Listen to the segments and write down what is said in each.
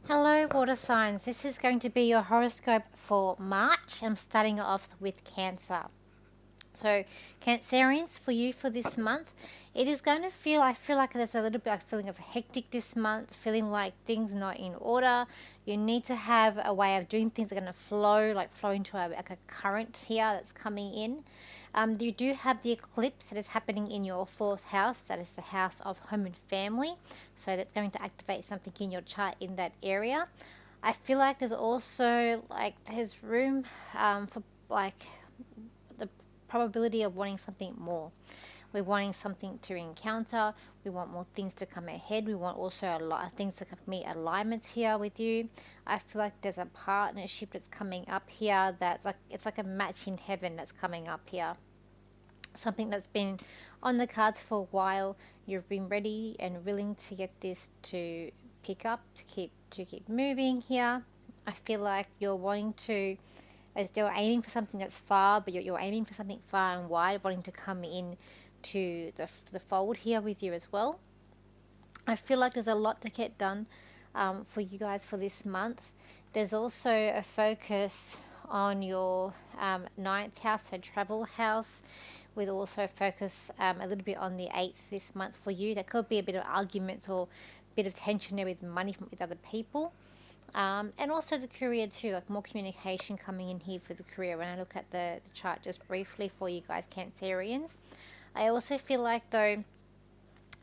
Hello, water signs. This is going to be your horoscope for March. I'm starting off with Cancer. So, Cancerians, for you for this month, it is going to I feel like there's a little bit of feeling of hectic this month, feeling like things not in order. You need to have a way of doing things that are going to flow into like a current here that's coming in. You do have the eclipse that is happening in your fourth house. That is the house of home and family. So that's going to activate something in your chart in that area. I feel like there's also there's room for like the probability of wanting something more. We're wanting something to encounter. We want more things to come ahead. We want also a lot of things to meet alignments here with you. I feel like there's a partnership that's coming up here that's like it's like a match in heaven that's coming up here. Something that's been on the cards for a while. You've been ready and willing to get this to pick up, to keep moving here. I feel like you're wanting to, as you're aiming for something that's far, but you're aiming for something far and wide, wanting to come in to the fold here with you as well. I feel like there's a lot to get done for you guys for this month. There's also a focus on your ninth house, so travel house, with also a focus a little bit on the 8th this month for you. There could be a bit of arguments or a bit of tension there with money with other people. And also the career too, like more communication coming in here for the career when I look at the chart just briefly for you guys Cancerians. I also feel like though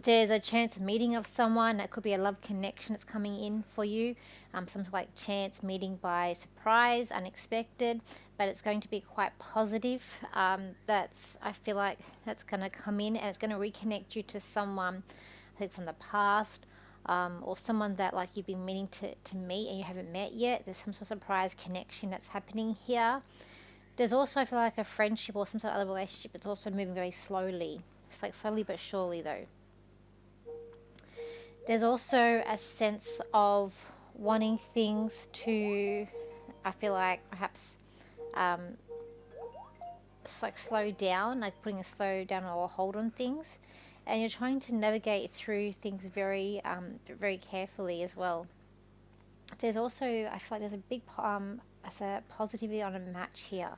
there's a chance meeting of someone. That could be a love connection that's coming in for you. Something like chance meeting by surprise, unexpected, but it's going to be quite positive. I feel like that's going to come in and it's going to reconnect you to someone, I think from the past, or someone that like you've been meaning to meet and you haven't met yet. There's some sort of surprise connection that's happening here. There's also, I feel like, a friendship or some sort of other relationship that's also moving very slowly. It's like slowly but surely though. There's also a sense of wanting things to, I feel like perhaps um, like slow down, like putting a slow down or a hold on things, and you're trying to navigate through things very carefully as well. There's also, I feel like there's a big as a positivity on a match here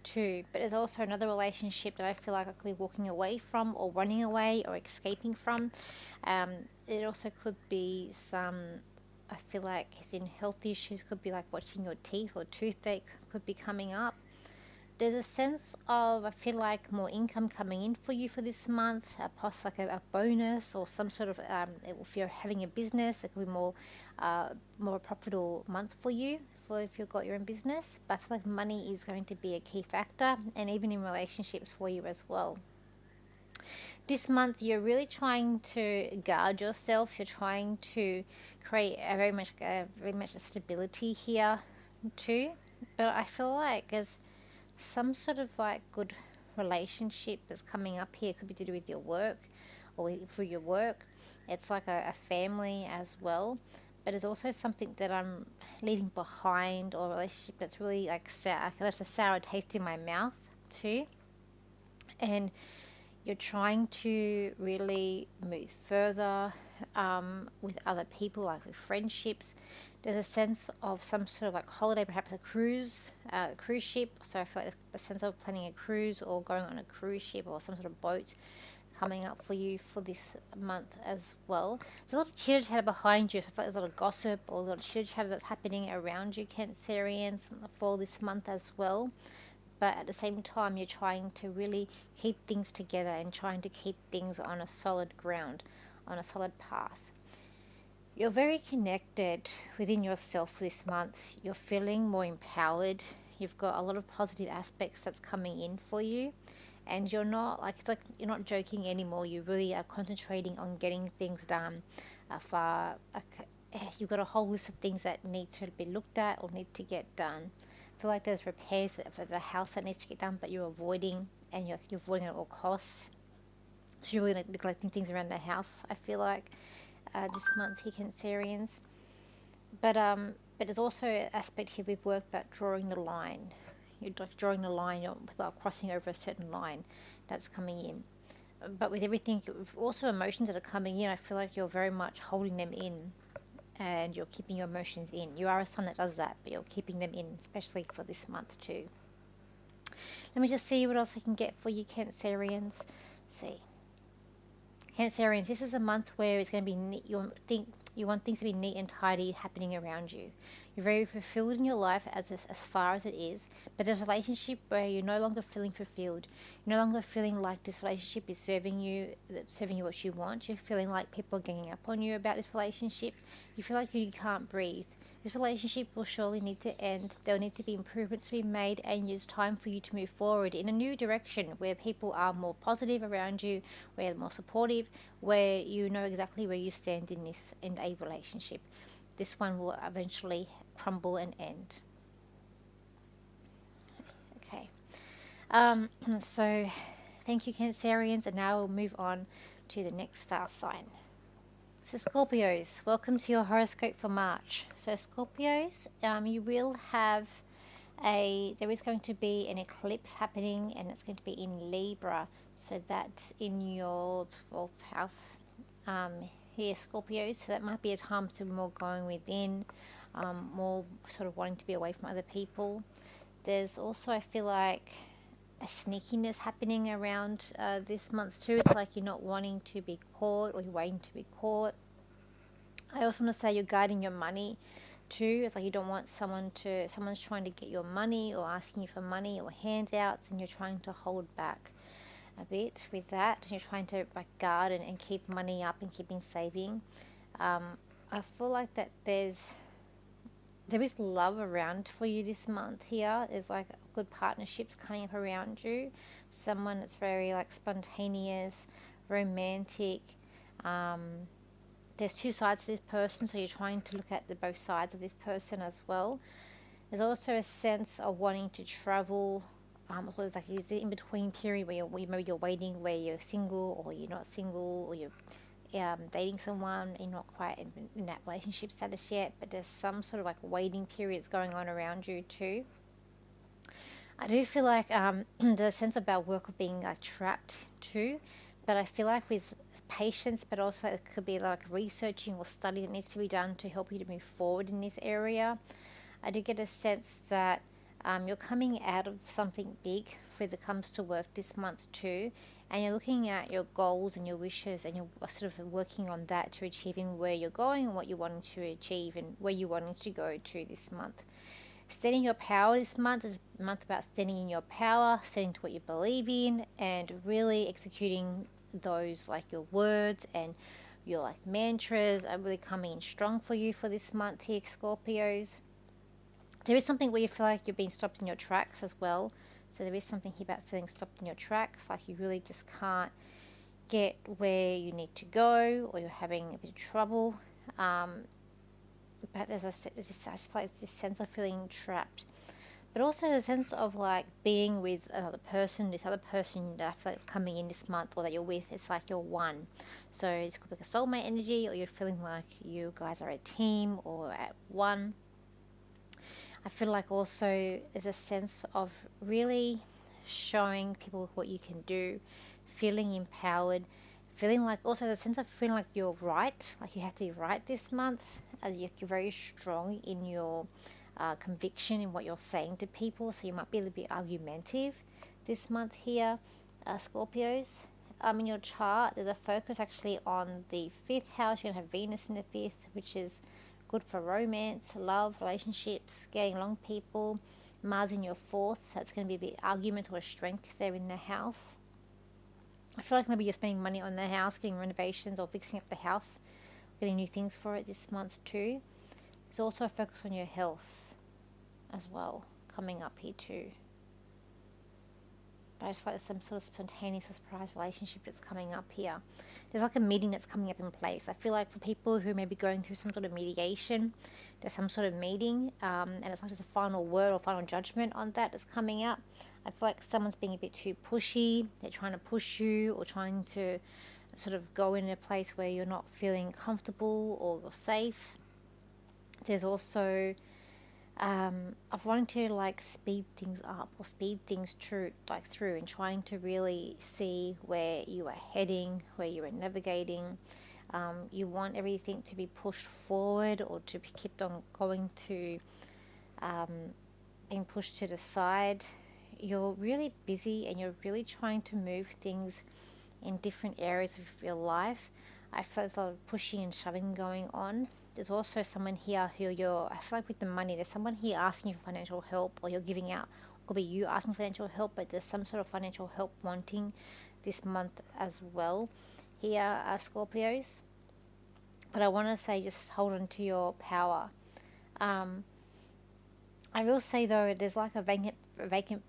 too, but there's also another relationship that I feel like I could be walking away from or running away or escaping from. um, it also could be some, I feel like it's in health issues, could be like watching your teeth or toothache could be coming up. There's a sense of, I feel like, more income coming in for you for this month, like a bonus or some sort of, if you're having a business, it could be more profitable month for you for if you've got your own business. But I feel like money is going to be a key factor, and even in relationships for you as well. This month, you're really trying to guard yourself. You're trying to create very much a stability here too. But I feel like there's some sort of like good relationship that's coming up here. It could be to do with your work or through your work. It's like a family as well, but it's also something that I'm leaving behind, or a relationship that's really like sour, left a sour taste in my mouth too. And you're trying to really move further with other people, like with friendships. There's a sense of some sort of like holiday, perhaps a cruise ship. So I feel like a sense of planning a cruise or going on a cruise ship or some sort of boat coming up for you for this month as well. There's a lot of chitter chatter behind you, so I feel like there's a lot of gossip or a lot of chitter chatter that's happening around you, Cancerians, for this month as well. But at the same time, you're trying to really keep things together and trying to keep things on a solid ground, on a solid path. You're very connected within yourself this month. You're feeling more empowered. You've got a lot of positive aspects that's coming in for you. And you're not like, it's like you're not joking anymore. You really are concentrating on getting things done. You've got a whole list of things that need to be looked at or need to get done. I feel like there's repairs for the house that needs to get done, but you're avoiding, and you're avoiding at all costs. So you're really like neglecting things around the house, I feel like, this month here, Cancerians. But there's also an aspect here with work about drawing the line. You're like drawing the line. People are crossing over a certain line that's coming in. But with everything, also emotions that are coming in, I feel like you're very much holding them in, and you're keeping your emotions in. You are a sign that does that, but you're keeping them in, especially for this month too. Let me just see what else I can get for you, Cancerians. See, Cancerians, this is a month where it's going to be neat. You want things to be neat and tidy happening around you. You're very fulfilled in your life as far as it is, but there's a relationship where you're no longer feeling fulfilled. You're no longer feeling like this relationship is serving you what you want. You're feeling like people are ganging up on you about this relationship. You feel like you can't breathe. This relationship will surely need to end. There will need to be improvements to be made, and it's time for you to move forward in a new direction where people are more positive around you, where they're more supportive, where you know exactly where you stand in a relationship. This one will eventually crumble and end. Okay. So thank you, Cancerians, and now we'll move on to the next star sign. So Scorpios, welcome to your horoscope for March. So Scorpios, you will have there is going to be an eclipse happening, and it's going to be in Libra. So that's in your 12th house here, Scorpios. So that might be a time to be more going within, more sort of wanting to be away from other people. There's also, I feel like, a sneakiness happening around this month too. It's like you're not wanting to be caught, or you're waiting to be caught. I also want to say you're guarding your money too. It's like you don't want someone's trying to get your money or asking you for money or handouts, and you're trying to hold back a bit with that, and you're trying to like guard and keep money up and keeping saving. I feel like that there is love around for you this month here. There's like good partnerships coming up around you. Someone that's very like spontaneous, romantic. There's two sides to this person, so you're trying to look at both sides of this person as well. There's also a sense of wanting to travel. So it's like it's an in-between period where maybe you're waiting, where you're single or you're not single, or you're dating someone, you're not quite in that relationship status yet, but there's some sort of like waiting periods going on around you too. I do feel like there's a sense about work of being like trapped too, but I feel like with patience, but also it could be like researching or study that needs to be done to help you to move forward in this area. I do get a sense that you're coming out of something big when it comes to work this month too, and you're looking at your goals and your wishes, and you're sort of working on that to achieving where you're going and what you're wanting to achieve and where you're wanting to go to this month. Standing your power this month is a month about standing in your power, standing to what you believe in, and really executing those, like your words and your like mantras are really coming in strong for you for this month here, Scorpios. There is something where you feel like you're being stopped in your tracks as well. So there is something here about feeling stopped in your tracks, like you really just can't get where you need to go, or you're having a bit of trouble. But as I said, I just feel like this sense of feeling trapped. But also the sense of like being with another person, this other person that I feel like is coming in this month, or that you're with, it's like you're one. So it's could be like a soulmate energy, or you're feeling like you guys are a team or at one. I feel like also there's a sense of really showing people what you can do, feeling empowered, feeling like also the sense of feeling like you're right, like you have to be right this month. You're very strong in your conviction in what you're saying to people, so you might be a little bit argumentative this month here, Scorpios. In your chart, there's a focus actually on the 5th house. You're going to have Venus in the 5th, which is good for romance, love, relationships, getting along people. Mars in your 4th, that's going to be a bit argument or strength there in the house. I feel like maybe you're spending money on the house, getting renovations or fixing up the house, getting new things for it this month too. There's also a focus on your health as well coming up here too. But I just feel like there's some sort of spontaneous or surprise relationship that's coming up here. There's like a meeting that's coming up in place. I feel like for people who may be going through some sort of mediation, there's some sort of meeting, and it's like just a final word or final judgment on that that's coming up. I feel like someone's being a bit too pushy. They're trying to push you, or trying to sort of go in a place where you're not feeling comfortable or safe. There's also of wanting to like speed things up or speed things through, and trying to really see where you are heading, where you are navigating. You want everything to be pushed forward or to be kept on going to being pushed to the side. You're really busy and you're really trying to move things in different areas of your life. I feel there's a lot of pushing and shoving going on. There's also someone here who I feel like with the money, there's someone here asking you for financial help, or you're giving out. Could be you asking for financial help, but there's some sort of financial help wanting this month as well here, Scorpios. But I want to say just hold on to your power. I will say though, there's like a vacant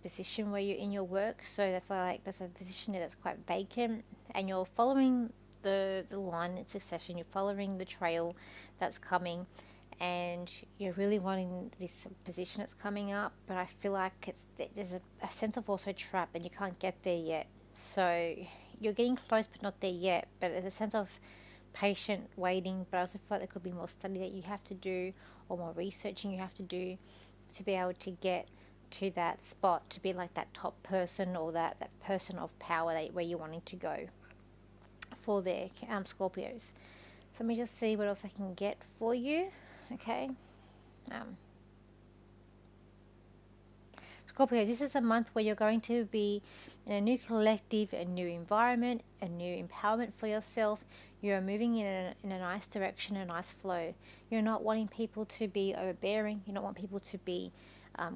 position where you're in your work, so I feel like there's a position that's quite vacant, and you're following the line in succession. You're following the trail that's coming, and you're really wanting this position that's coming up. But I feel like there's a sense of also trap, and you can't get there yet. So you're getting close, but not there yet. But there's a sense of patient waiting. But I also feel like there could be more study that you have to do, or more researching you have to do, to be able to get to that spot, to be like that top person, or that person of power where you're wanting to go for their Scorpios. So let me just see what else I can get for you. Okay. Scorpio, this is a month where you're going to be in a new collective, a new environment, a new empowerment for yourself. You're moving in a nice direction, a nice flow. You're not wanting people to be overbearing. You don't want people to be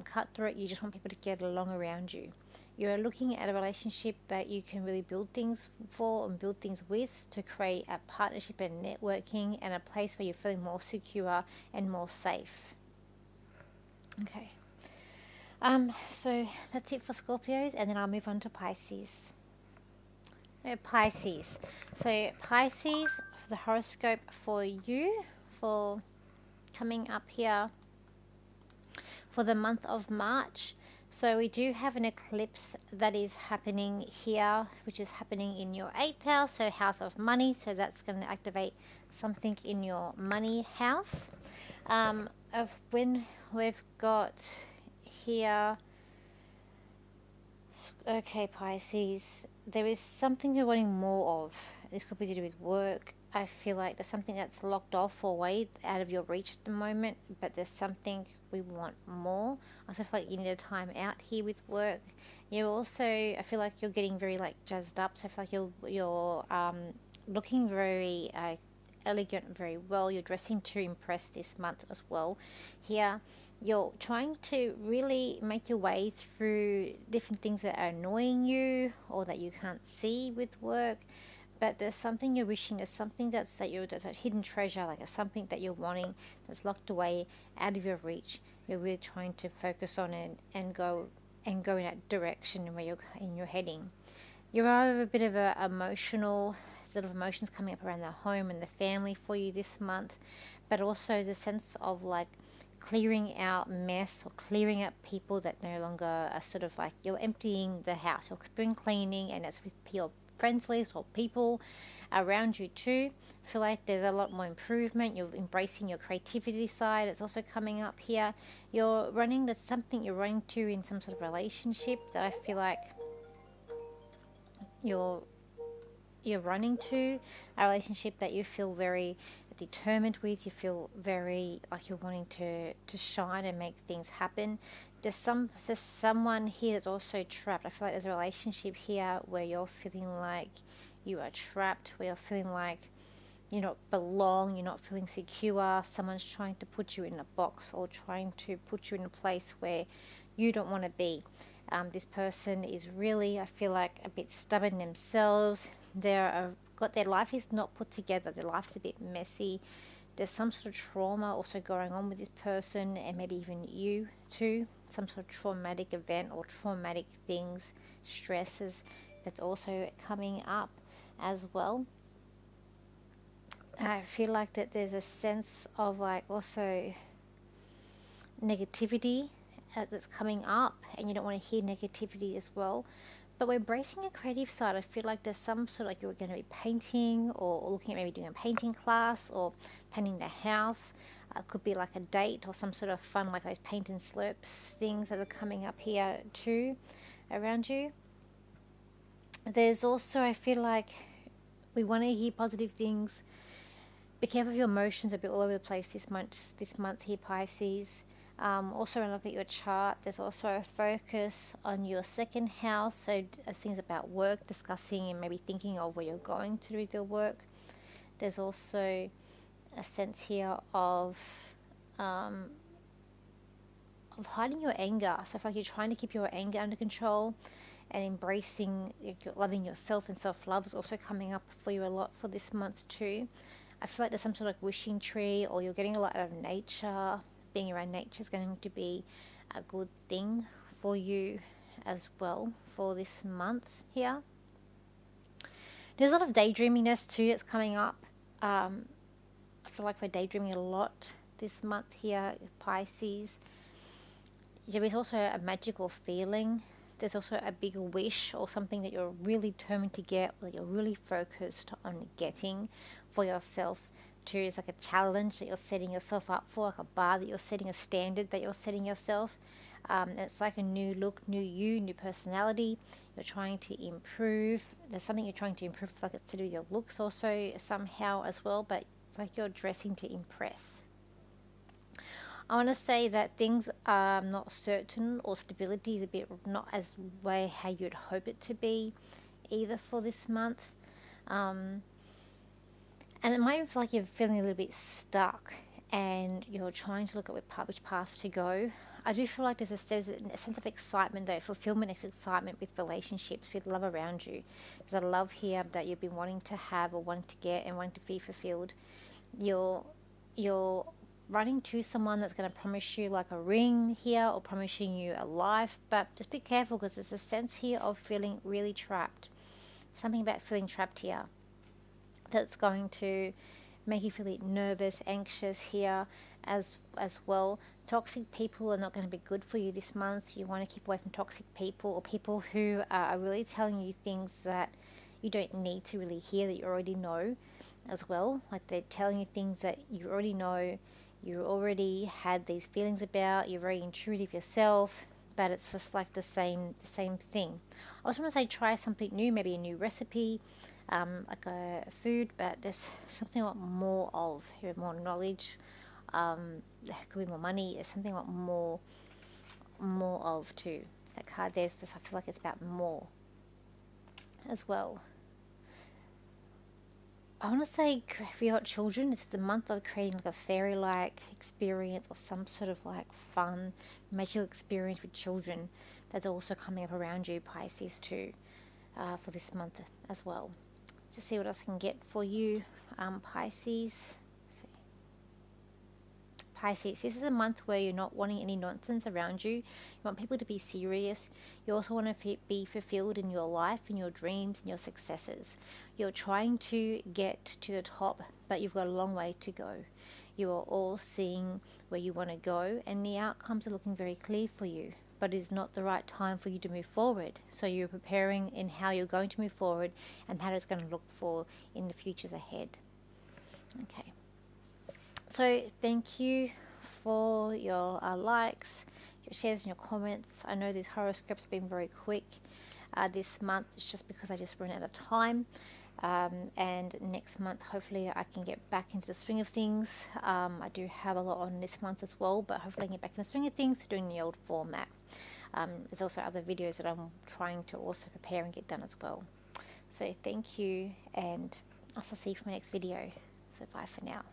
cutthroat. You just want people to get along around you. You're looking at a relationship that you can really build things for and build things with, to create a partnership and networking, and a place where you're feeling more secure and more safe. Okay. So that's it for Scorpios, and then I'll move on to Pisces. Pisces. So Pisces, for the horoscope for you, for coming up here for the month of March. So we do have an eclipse that is happening here, which is happening in your 8th house, so house of money. So that's going to activate something in your money house. When we've got here, okay, Pisces, there is something you're wanting more of. This could be to do with work. I feel like there's something that's locked off or way out of your reach at the moment, but there's something we want more. I also feel like you need a time out here with work. You also, I feel like you're getting very like jazzed up, so I feel like you're looking very elegant, very well. You're dressing to impress this month as well. Here, you're trying to really make your way through different things that are annoying you or that you can't see with work. But there's something you're wishing, there's something that's a hidden treasure, like it's something that you're wanting that's locked away out of your reach. You're really trying to focus on it and go in that direction where you're heading. You are a bit of a emotional sort of emotions coming up around the home and the family for you this month, but also the sense of like clearing out mess or clearing out people that no longer are sort of like, you're emptying the house, you're spring cleaning, and it's with your friends list or people around you too. I feel like there's a lot more improvement. You're embracing your creativity side. It's also coming up here. There's something you're running to in some sort of relationship that I feel like you're running to, a relationship that you feel very determined with. You feel very like you're wanting to shine and make things happen. There's someone here that's also trapped. I feel like there's a relationship here where you're feeling like you are trapped, where you're feeling like you don't belong, you're not feeling secure. Someone's trying to put you in a box or trying to put you in a place where you don't want to be. This person is really, I feel like, a bit stubborn themselves. Their life is not put together. Their life's a bit messy. There's some sort of trauma also going on with this person, and maybe even you too. Some sort of traumatic event or traumatic things, stresses that's also coming up as well. I feel like that there's a sense of like also negativity that's coming up, and you don't want to hear negativity as well. But we're embracing a creative side. I feel like there's some sort of like you're going to be painting or looking at maybe doing a painting class or painting the house. Could be like a date or some sort of fun, like those paint and slurps things that are coming up here too around you. There's also, I feel like we want to hear positive things. Be careful of your emotions, a bit all over the place this month here, Pisces. Also, when I look at your chart, there's also a focus on your second house. So things about work, discussing and maybe thinking of where you're going to with your work. There's also a sense here of hiding your anger. So I feel like you're trying to keep your anger under control, and embracing, loving yourself, and self-love is also coming up for you a lot for this month too. I feel like there's some sort of wishing tree, or you're getting a lot out of nature. Being around nature is going to be a good thing for you as well for this month here. There's a lot of daydreaminess too that's coming up. I feel like we're daydreaming a lot this month here, Pisces. There is also a magical feeling. There's also a big wish or something that you're really determined to get, or that you're really focused on getting for yourself too. It's like a challenge that you're setting yourself up for, like a bar that you're setting, a standard that you're setting yourself. It's like a new look, new you, new personality. You're trying to improve. There's something you're trying to improve, like it's to do with your looks also somehow as well, but it's like you're dressing to impress. I want to say that things are not certain, or stability is a bit not as way how you'd hope it to be either for this month. And it might feel like you're feeling a little bit stuck and you're trying to look at which path to go. I do feel like there's a sense of excitement though, fulfillment and excitement with relationships, with love around you. There's a love here that you've been wanting to have, or wanting to get, and wanting to be fulfilled. You're running to someone that's going to promise you like a ring here, or promising you a life, but just be careful, because there's a sense here of feeling really trapped. Something about feeling trapped here that's going to make you feel nervous, anxious here as well. Toxic people are not going to be good for you this month. You want to keep away from toxic people, or people who are really telling you things that you don't need to really hear, that you already know as well. Like they're telling you things that you already know, you already had these feelings about, you're very intuitive yourself, but it's just like the same thing. I also want to say try something new, maybe a new recipe, like a food, but there's something a lot more of, you have more knowledge, there could be more money, there's something a lot more of too. That card there's just, I feel like it's about more as well. I want to say for your children, it's the month of creating like a fairy-like experience, or some sort of like fun, magical experience with children. That's also coming up around you, Pisces, too, for this month as well. Just see what else I can get for you, Pisces. Pisces, this is a month where you're not wanting any nonsense around you. You want people to be serious. You also want to be fulfilled in your life, in your dreams, and your successes. You're trying to get to the top, but you've got a long way to go. You are all seeing where you want to go, and the outcomes are looking very clear for you, but it is not the right time for you to move forward. So you're preparing in how you're going to move forward, and how it's going to look for in the futures ahead. Okay. So thank you for your likes, your shares and your comments. I know these horoscopes have been very quick this month. It's just because I just ran out of time. And next month, hopefully I can get back into the swing of things. I do have a lot on this month as well, but hopefully I can get back in the swing of things, doing the old format. There's also other videos that I'm trying to also prepare and get done as well. So thank you, and I'll see you for my next video. So bye for now.